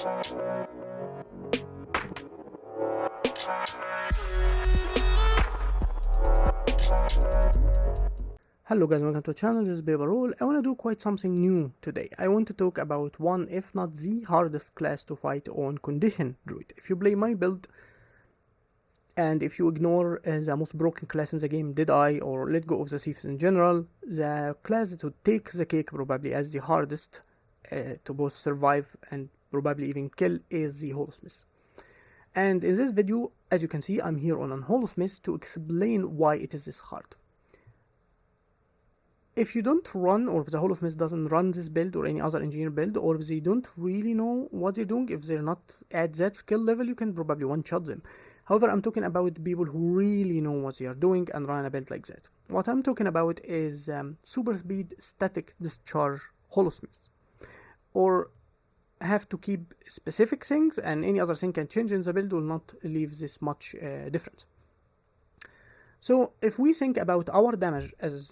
Hello guys, welcome to the channel. This is WvW. I want to do quite something new today. I want to talk about one, if not the hardest class to fight on Condition Druid. If you play my build, and if you ignore the most broken class in the game, Dead Eye, or let go of the thieves in general, the class that would take the cake probably as the hardest to both survive and probably even kill is the holosmith. And in this video, as you can see, I'm here on a holosmith to explain why it is this hard. If you don't run, or if the holosmith doesn't run this build or any other engineer build, or if they don't really know what they're doing, if they're not at that skill level, you can probably one-shot them. However, I'm talking about people who really know what they are doing and run a build like that. What I'm talking about is super speed static discharge holosmith, or have to keep specific things, and any other thing can change in the build will not leave this much difference. So if we think about our damage as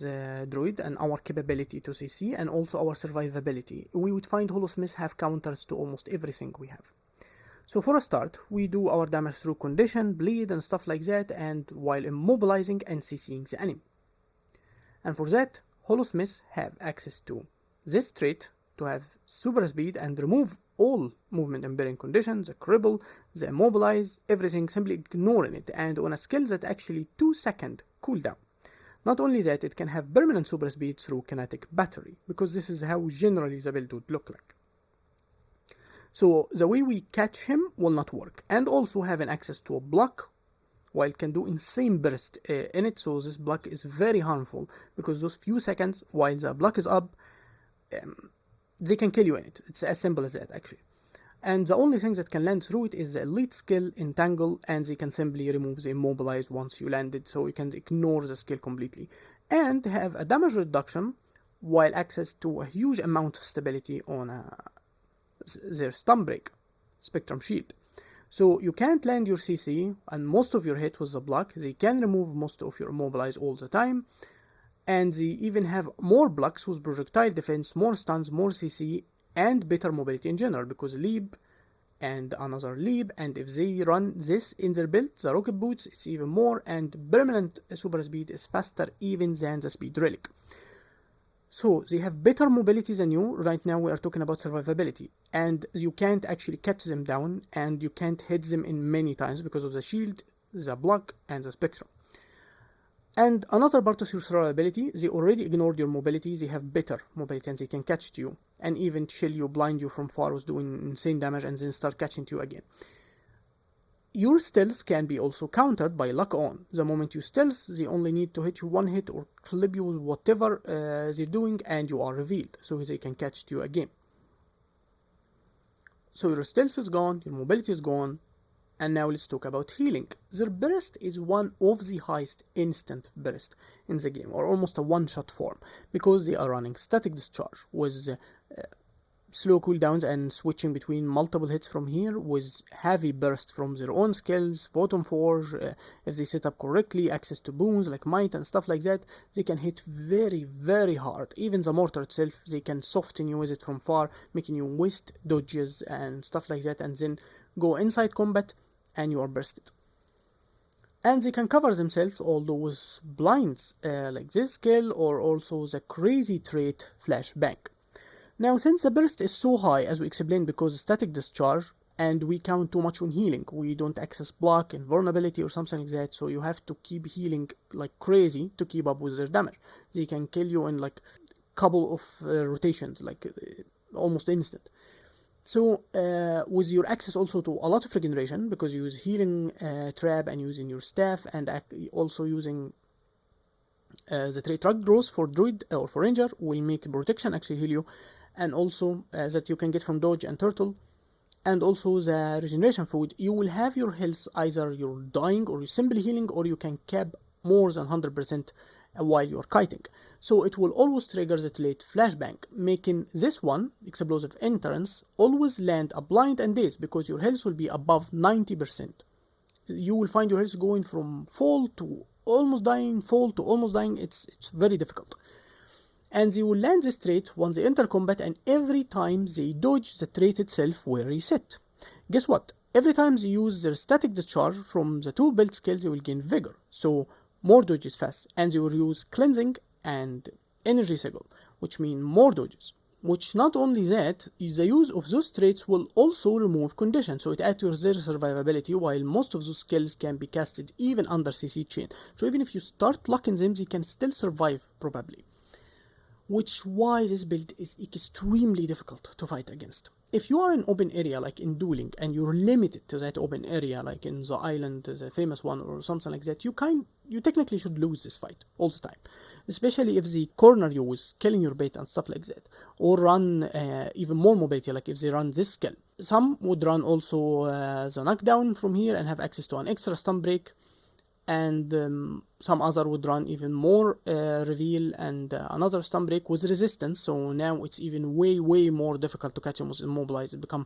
Druid and our capability to CC and also our survivability, we would find holosmiths have counters to almost everything we have. So for a start, we do our damage through condition, bleed and stuff like that, and while immobilizing and CCing the enemy. And for that, holosmiths have access to this trait to have super speed and remove all movement impairing conditions, the cripple, the immobilize, everything, simply ignoring it, and on a skill that actually 2-second cooldown. Not only that, it can have permanent super speed through kinetic battery, because this is how generally the build would look like. So the way we catch him will not work, and also having access to a block, while it can do insane burst in it, so this block is very harmful, because those few seconds while the block is up, they can kill you in it. It's as simple as that, actually. And the only thing that can land through it is the elite skill Entangle, and they can simply remove the immobilize once you land it, so you can ignore the skill completely. And have a damage reduction, while access to a huge amount of stability on their stun break, Spectrum Shield. So you can't land your CC, and most of your hit with the block. They can remove most of your immobilize all the time. And they even have more blocks with projectile defense, more stuns, more CC, and better mobility in general, because leap and another leap, and if they run this in their build, the rocket boots, it's even more, and permanent super speed is faster even than the speed relic. So they have better mobility than you. Right now we are talking about survivability, and you can't actually catch them down, and you can't hit them in many times because of the shield, the block, and the spectrum. And another part of your survivability, they already ignored your mobility. They have better mobility, and they can catch you and even chill you, blind you from far with doing insane damage, and then start catching you again. Your stealth can be also countered by lock on. The moment you stealth, they only need to hit you one hit or clip you with whatever they're doing, and you are revealed, so they can catch you again. So your stealth is gone, your mobility is gone. And now let's talk about healing. Their burst is one of the highest instant burst in the game, or almost a one-shot form, because they are running static discharge with slow cooldowns and switching between multiple hits from here with heavy burst from their own skills, Photon Forge, if they set up correctly, access to boons like Might and stuff like that, they can hit very, very hard. Even the mortar itself, they can soften you with it from far, making you waste dodges and stuff like that, and then go inside combat and you are bursted. And they can cover themselves, although with blinds like this skill, or also the crazy trait Flashbang. Now, since the burst is so high, as we explained, because static discharge, and we count too much on healing, we don't access block and vulnerability or something like that, so you have to keep healing like crazy to keep up with their damage. They can kill you in like couple of rotations, like almost instant. So with your access also to a lot of regeneration, because you use healing trap and using your staff, and also using the trait Rugged Growth for Druid or for Ranger will make protection actually heal you, and also that you can get from Dodge and Turtle, and also the regeneration food. You will have your health, either you're dying or you're simply healing, or you can cap more than 100% while you're kiting. So it will always trigger the trait Flashbang, making this one, Explosive Entrance, always land a blind and daze, because your health will be above 90%. You will find your health going from fall to almost dying, fall to almost dying. It's very difficult. And they will land this trait once they enter combat, and every time they dodge, the trait itself will reset. Guess what? Every time they use their static discharge from the tool build skills, they will gain vigor, so more dodges fast, and they will use cleansing and energy cycle, which mean more dodges. Which not only that, the use of those traits will also remove condition, so it adds to their survivability, while most of those skills can be casted even under CC chain. So even if you start locking them, they can still survive probably. Which why this build is extremely difficult to fight against. If you are in open area like in dueling and you're limited to that open area like in the island, the famous one or something like that, you technically should lose this fight all the time. Especially if they corner you with killing your bait and stuff like that, or run even more mobility, like if they run this skill. Some would run also the knockdown from here and have access to an extra stun break, and some other would run even more reveal and another stun break with resistance, so now it's even way more difficult to catch them with immobilize. It become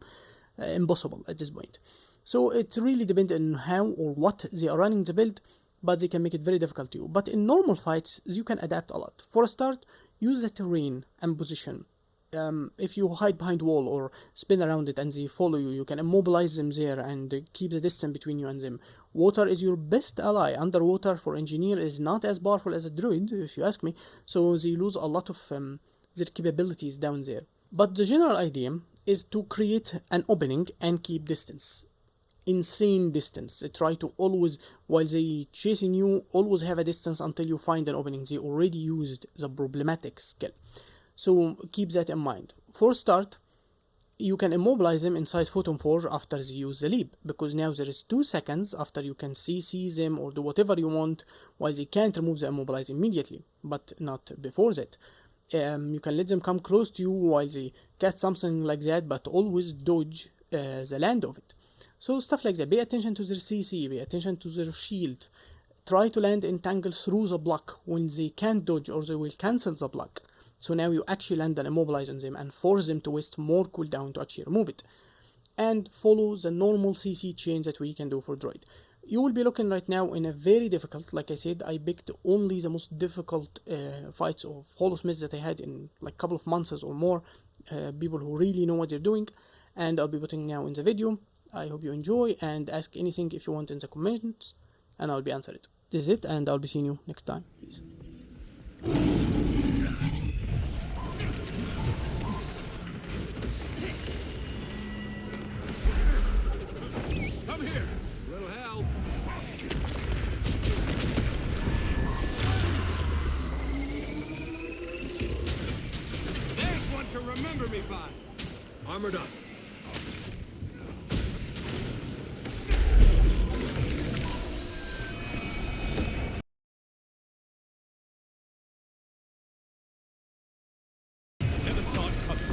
impossible at this point. So it really depends on how or what they are running the build, but they can make it very difficult to you. But in normal fights, you can adapt a lot. For a start, use the terrain and position. If you hide behind wall or spin around it and they follow you, you can immobilize them there and keep the distance between you and them. Water is your best ally. Underwater for engineer is not as powerful as a druid, if you ask me, so they lose a lot of their capabilities down there. But the general idea is to create an opening and keep distance. Insane distance. Try to always, while they chasing you, always have a distance until you find an opening. They already used the problematic skill, so keep that in mind. For start, you can immobilize them inside Photon Forge after they use the leap, because now there is 2 seconds after you can CC them or do whatever you want, while they can't remove the immobilize immediately, but not before that. You can let them come close to you while they catch something like that, but always dodge the land of it. So stuff like that. Pay attention to their CC, pay attention to their shield. Try to land entangle through the block when they can't dodge or they will cancel the block. So now you actually land an immobilize on them and force them to waste more cooldown to actually remove it. And follow the normal CC chain that we can do for Druid. You will be looking right now in a very difficult, like I said, I picked only the most difficult fights of holosmiths that I had in like a couple of months or more. People who really know what they're doing. And I'll be putting now in the video. I hope you enjoy, and ask anything if you want in the comments and I'll be answering it. This is it, and I'll be seeing you next time. Peace. Come here. Little help. There's one to remember me by. Armored up. Never saw it coming.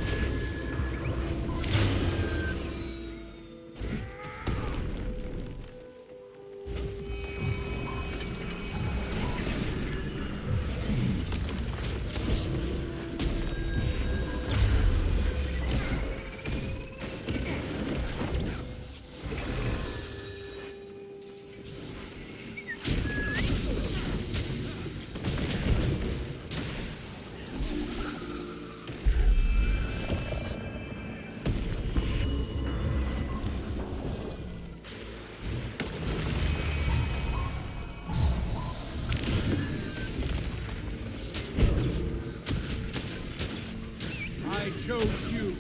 I chose you.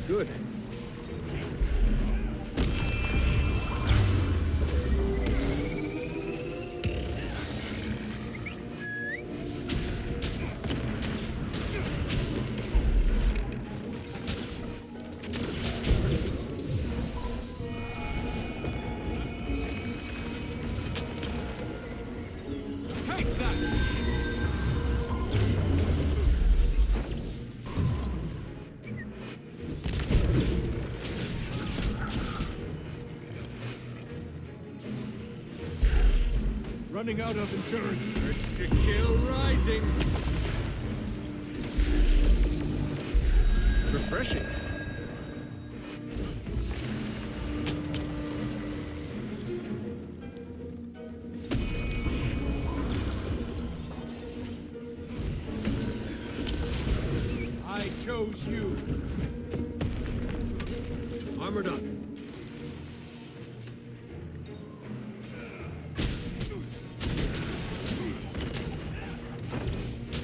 good. Take that! Running out of endurance. Urge to kill rising. Refreshing. I chose you. Armored up.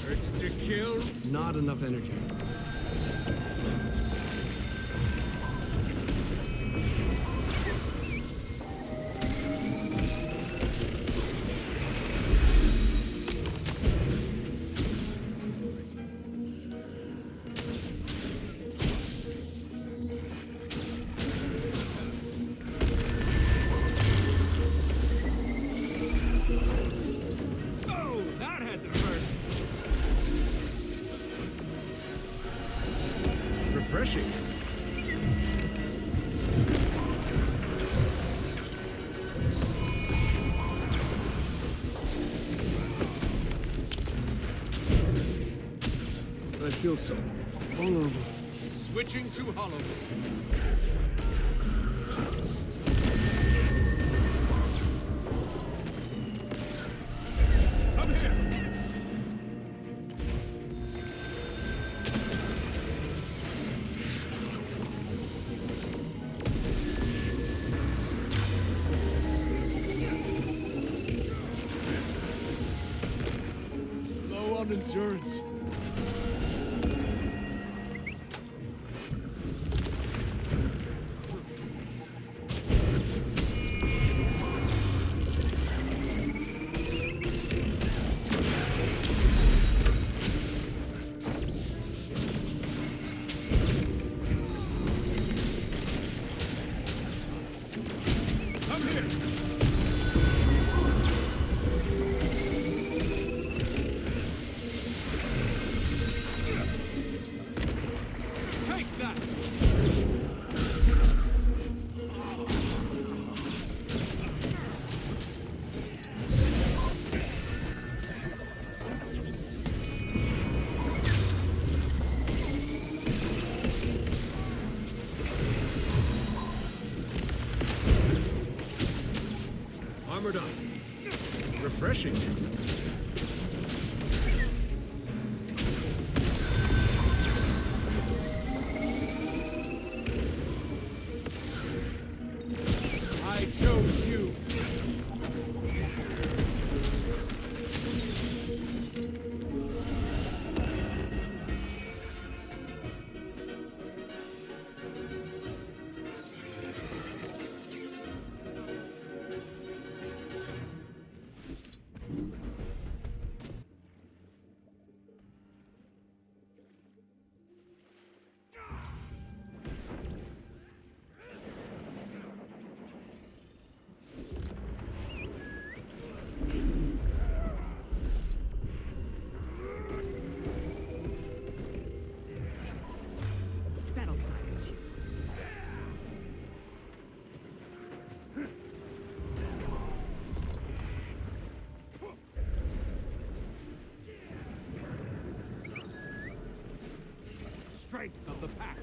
Urge to kill. Not enough energy. Oh, that had to hurt. Refreshing. I feel so vulnerable. Switching to Holo. Come here. Low on endurance. Come here. Take that. Armored up. Refreshing. I chose you. That'll silence you. Strength of the pack.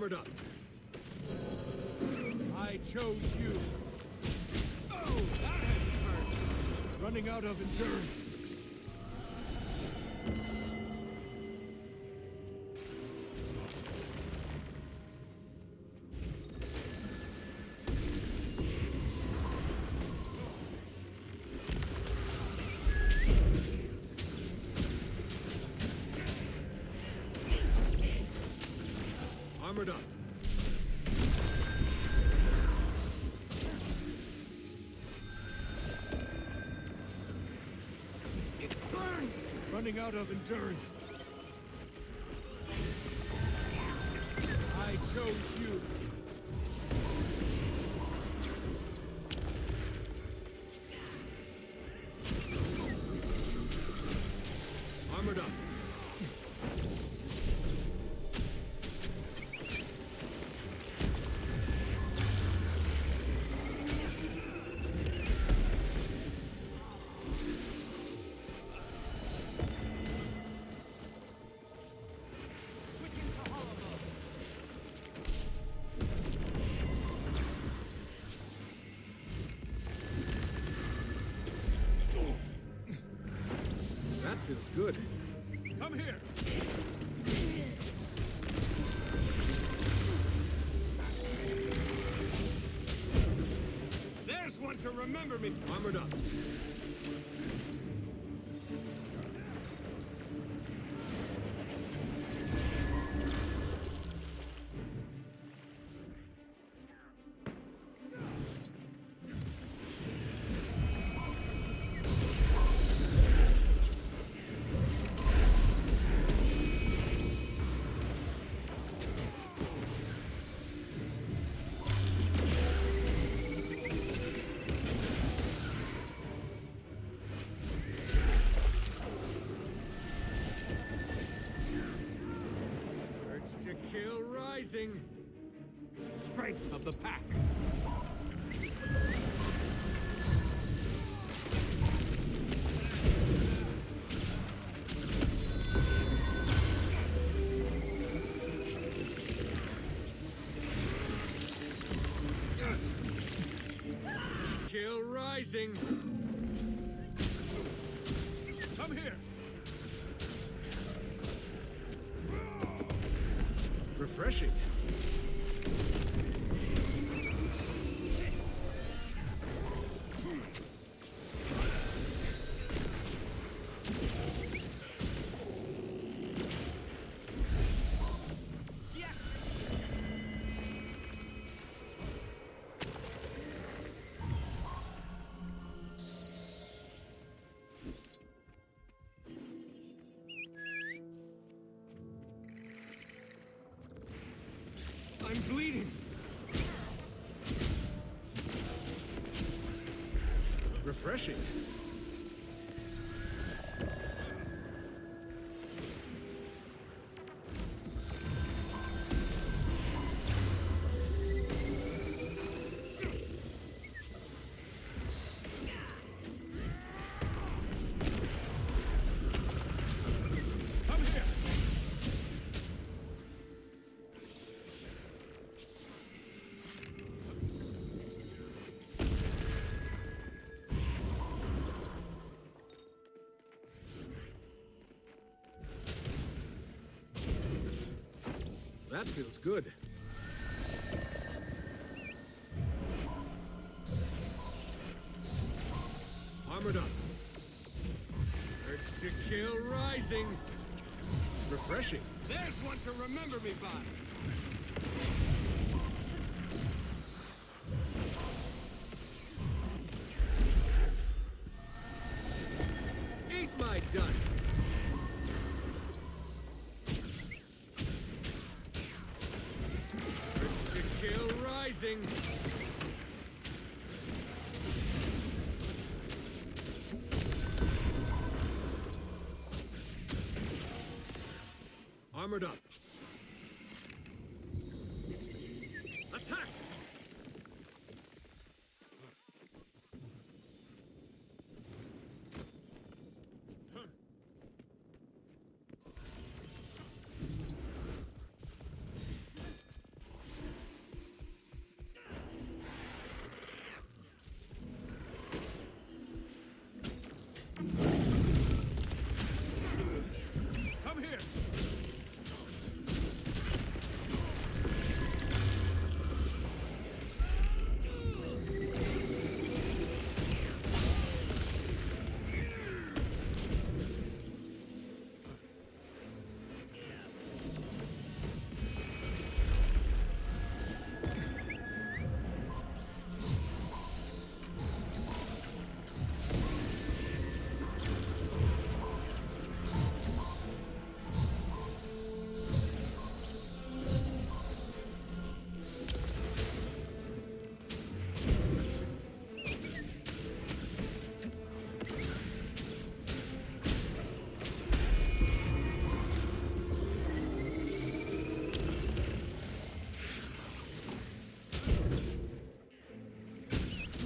Armored up. I chose you. Oh, that had to hurt. Running out of endurance. Armored up. It burns! Running out of endurance. I chose you. Armored up. Switching to Holo mode. That feels good. Come here. There's one to remember me. Armored up. Urge to kill rising. Strength of the pack. Kill rising. Come here. Refreshing. I'm bleeding. Refreshing. Come here. That feels good. Armored up. Urge to kill rising. Refreshing. There's one to remember me by. Eat my dust. Urge to kill rising. Armored up. Attack!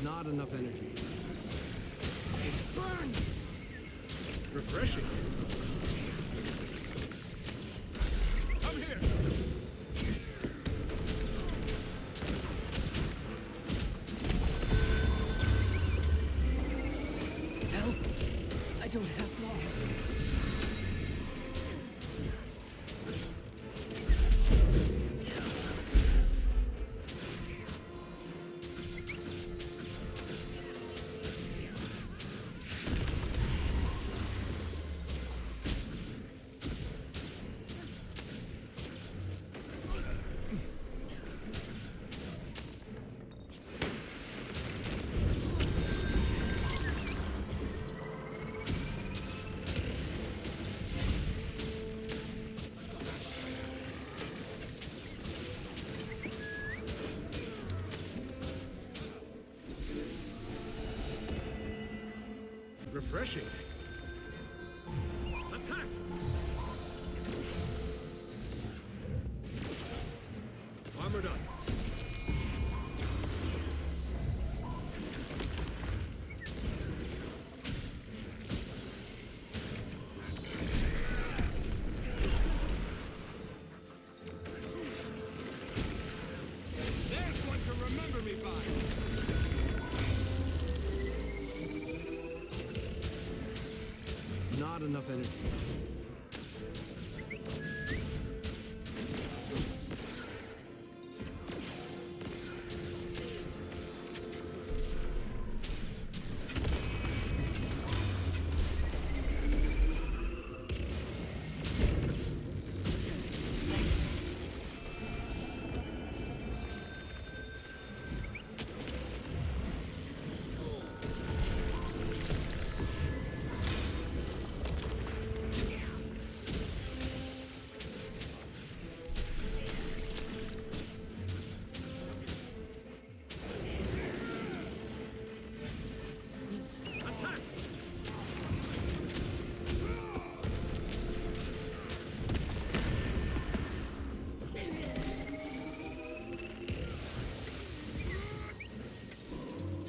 Not enough energy. It burns! Refreshing. Come here! Help! I don't have long. Refreshing. Attack! Armored up. There's one to remember me by. Not enough energy.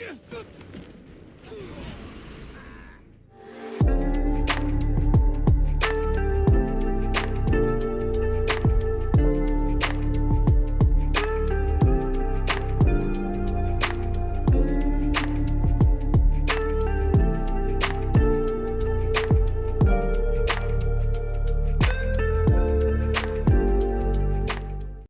Attack!